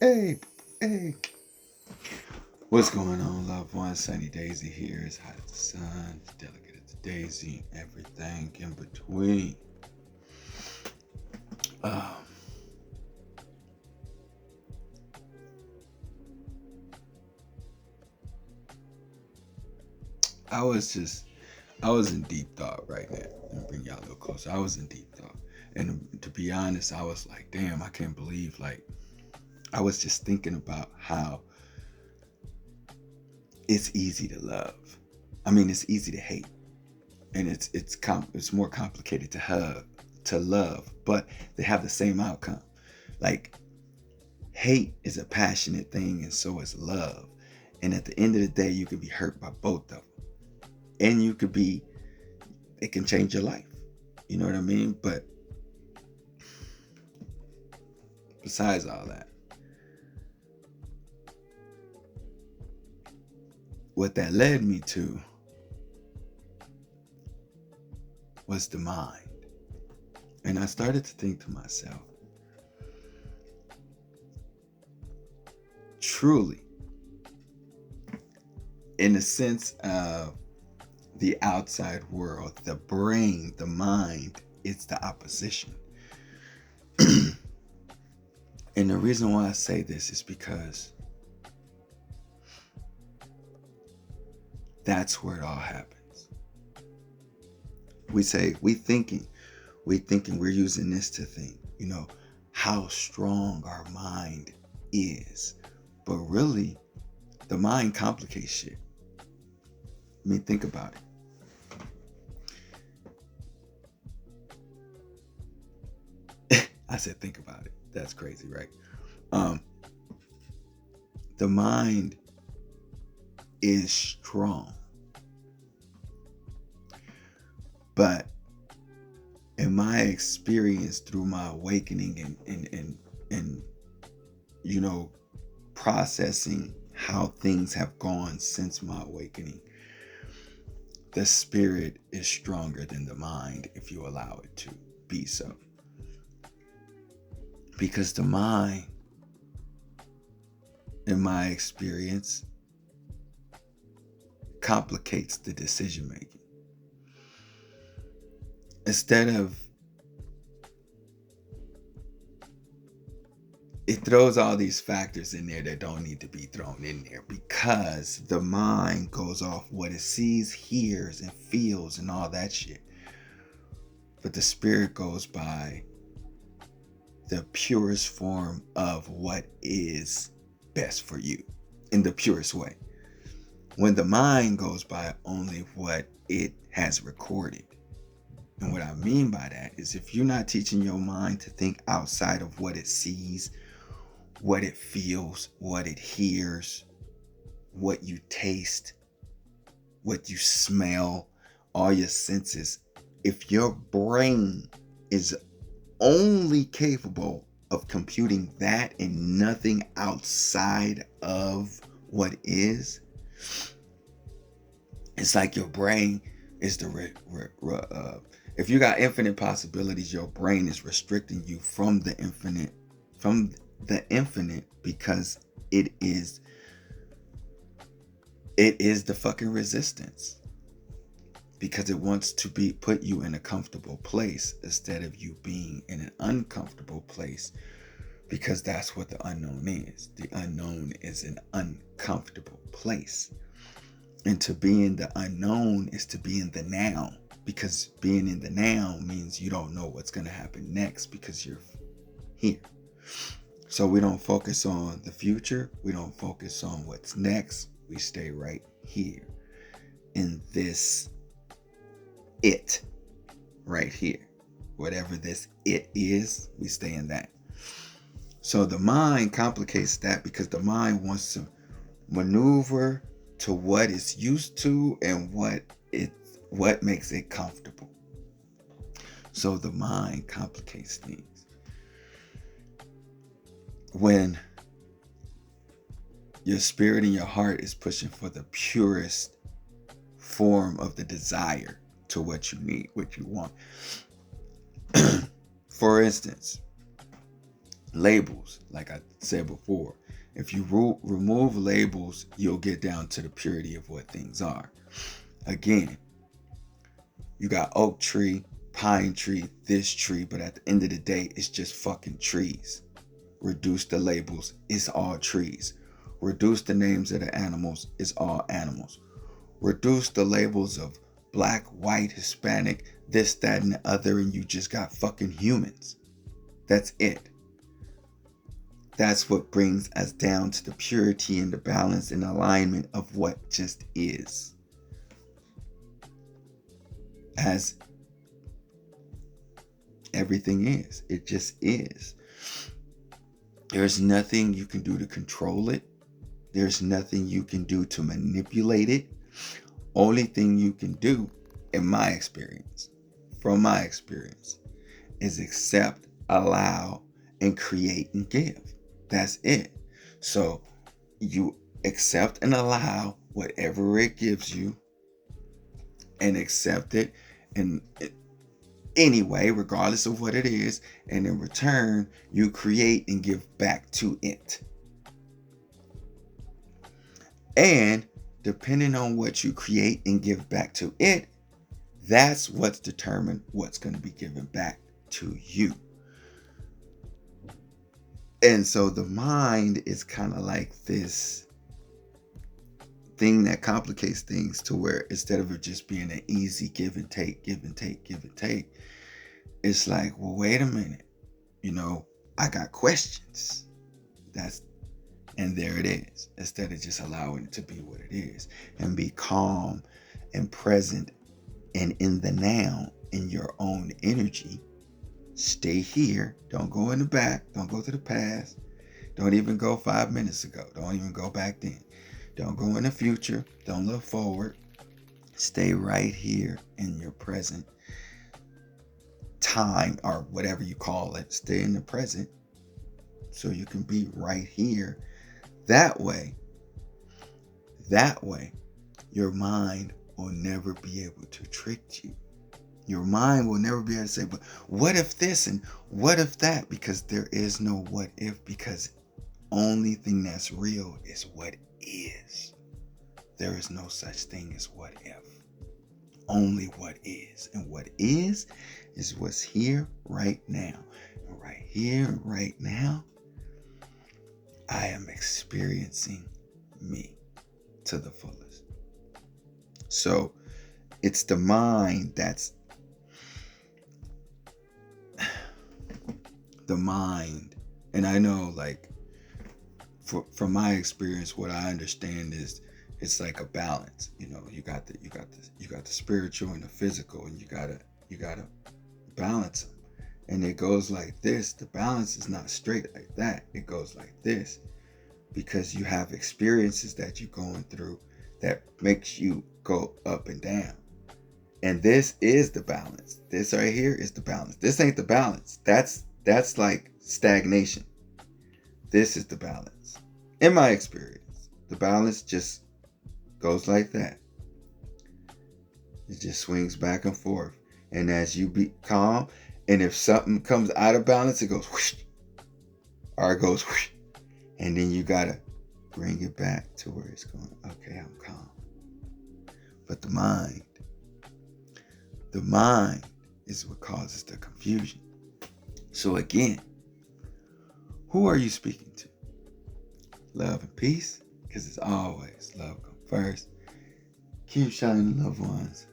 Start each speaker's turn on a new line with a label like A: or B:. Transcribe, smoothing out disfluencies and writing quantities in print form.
A: Hey, hey. What's going on, loved ones? Sunny Daisy here. It's hot as the sun, it's delicate as the daisy, everything in between. Um, I was just, I was in deep thought right now. Let me bring y'all a little closer. I was in deep thought. And to be honest, I was like, damn, I can't believe, I was just thinking about how it's easy to love. I mean, it's easy to hate. And it's more complicated to love, but they have the same outcome. Like hate is a passionate thing, and so is love. And at the end of the day, you could be hurt by both of them, and it can change your life. You know what I mean? But besides all that, what that led me to was the mind, and I started to think to myself, truly, in the sense of the outside world, the brain, the mind, it's the opposition. And the reason why I say this is because that's where it all happens. We thinking we're using this to think, how strong our mind is. But really, the mind complicates shit. I mean, think about it. I said think about it. That's crazy, right? Um, the mind is strong. But in my experience through my awakening and you know, processing how things have gone since my awakening, the spirit is stronger than the mind if you allow it to be so. Because the mind, in my experience, complicates the decision making. Instead of, it throws all these factors in there that don't need to be thrown in there because the mind goes off what it sees, hears, and feels, and all that shit. But the spirit goes by the purest form of what is best for you in the purest way. When the mind goes by only what it has recorded. And what I mean by that is if you're not teaching your mind to think outside of what it sees, what it feels, what it hears, what you taste, what you smell, all your senses, if your brain is only capable of computing that and nothing outside of what is, it's like your brain is if you got infinite possibilities, your brain is restricting you from the infinite because it is the fucking resistance, because it wants to be put you in a comfortable place instead of you being in an uncomfortable place, because that's what the unknown is. The unknown is an uncomfortable place. And to be in the unknown is to be in the now, because being in the now means you don't know what's going to happen next because you're here. So we don't focus on the future. We don't focus on what's next. We stay right here in this it right here. Whatever this it is, we stay in that. So the mind complicates that because the mind wants to maneuver to what it's used to and what makes it comfortable. So the mind complicates things. When your spirit and your heart is pushing for the purest form of the desire to what you need, what you want. For instance, Labels, like I said before, if you remove labels, you'll get down to the purity of what things are. Again, you got oak tree, pine tree, this tree, but at the end of the day, it's just fucking trees. Reduce the labels, it's all trees. Reduce the names of the animals, it's all animals. Reduce the labels of black, white, Hispanic, this, that, and the other, and you just got fucking humans. That's it. That's what brings us down to the purity and the balance and alignment of what just is. As everything is. It just is. There's nothing you can do to control it. There's nothing you can do to manipulate it. Only thing you can do, in my experience, from my experience, is accept, allow, and create and give. That's it. So you accept and allow whatever it gives you, and accept it in any way, regardless of what it is, and in return, you create and give back to it. And depending on what you create and give back to it, that's what's determined what's going to be given back to you. And so the mind is kind of like this thing that complicates things, to where instead of it just being an easy give and take, it's like, well, wait a minute, I got questions. And there it is. Instead of just allowing it to be what it is, and be calm and present and in the now, in your own energy. Stay here. Don't go in the back. Don't go to the past. Don't even go 5 minutes ago. Don't even go back then. Don't go in the future. Don't look forward. Stay right here in your present time, or whatever you call it. Stay in the present so you can be right here. That way, your mind will never be able to trick you. Your mind will never be able to say, but what if this and what if that? Because there is no what if, because only thing that's real is what is. There is no such thing as what if. Only what is. And what is what's here right now. And right here and right now, I am experiencing me to the fullest. So it's the mind that's the mind. And I know, like, from my experience, what I understand is it's like a balance. You got the spiritual and the physical, and you gotta balance them. And it goes like this. The balance is not straight like that. It goes like this, because you have experiences that you're going through that makes you go up and down. And this is the balance. This right here is the balance. This ain't the balance. That's like stagnation. This is the balance. In my experience, the balance just goes like that. It just swings back and forth. And as you be calm, and if something comes out of balance, it goes whoosh, or it goes whoosh, and then you gotta bring it back to where it's going. Okay, I'm calm. But the mind is what causes the confusion. So again, who are you speaking to? Love and peace, because it's always love come first. Keep shining, loved ones.